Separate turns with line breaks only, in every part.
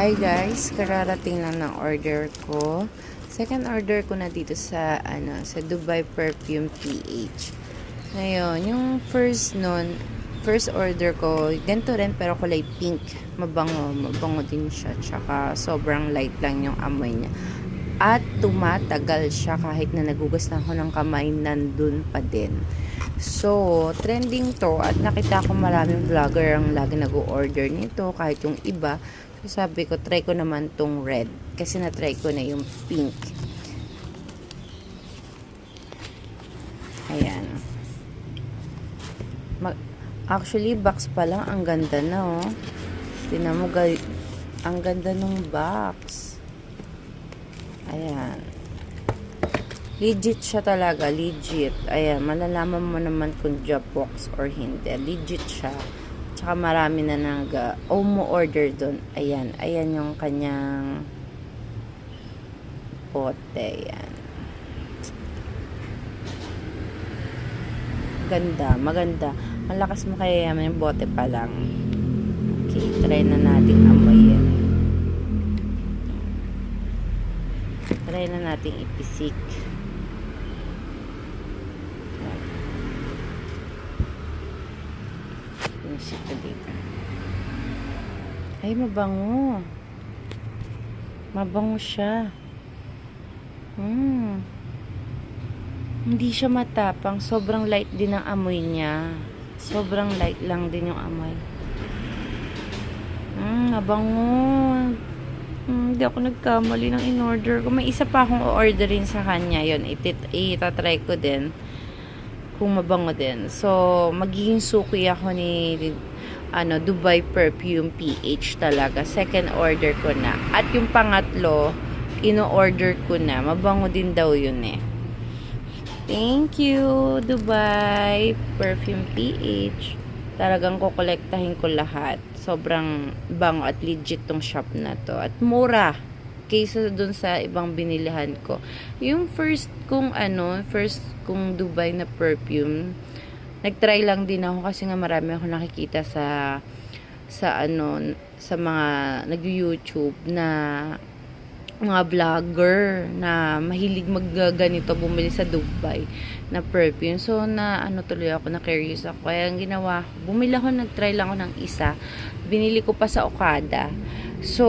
Hi guys, kararating lang ng order ko. Second order ko na dito sa sa Dubai Perfume PH. Ngayon, yung first order ko, ganito rin pero kulay pink. Mabango din siya. Tsaka sobrang light lang yung amoy niya. At tumatagal siya kahit na nagugas na ako ng kamay, nandun pa din. So, trending to at nakita ko maraming vlogger ang lagi nag-order nito kahit yung iba. So, sabi ko, try ko naman tong red kasi na-try ko na yung pink. Ayan. Actually, box pa lang, ang ganda na oh. Tingnan mo, ang ganda nung box. Ayan. Legit siya talaga, legit. Ayan, malalaman mo naman kung job box or hindi. Legit siya. Tsaka marami na order doon. Ayan, ayan yung kanyang bote. Ayan. Ganda, maganda. Malakas mo kaya yung bote pa lang. Okay, try na natin amoyin. Try na natin ipisik. Pinisik ko dito. Ay, mabango. Mabango siya. Hindi siya matapang. Sobrang light din ang amoy niya. Sobrang light lang din yung amoy. Mabango. Hindi ako nagkamali ng in-order ko. May isa pa akong orderin sa kanya. Yun, itatry ko din. Kung mabango din. So, magiging suki ako ni Dubai Perfume PH talaga. Second order ko na. At yung pangatlo, ino-order ko na. Mabango din daw yun eh. Thank you, Dubai Perfume PH. Talagang kukolektahin ko lahat. Sobrang bango at legit tong shop na to. At mura kaysa dun sa ibang binilihan ko. Yung first kong Dubai na perfume, nagtry lang din ako kasi nga marami ako nakikita sa mga nag-YouTube na mga vlogger na mahilig magganito, bumili sa Dubai na perfume. So, tuloy ako, na curious ako. Kaya ang ginawa, bumili ako, nagtry lang ako ng isa. Binili ko pa sa Okada. So,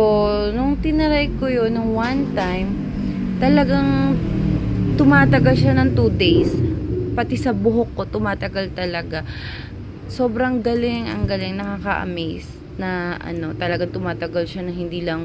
nung tinaray ko yun, nung one time, talagang tumatagal siya ng 2 days. Pati sa buhok ko, tumatagal talaga. Sobrang galing, ang galing, nakaka-amaze na talagang tumatagal siya na hindi lang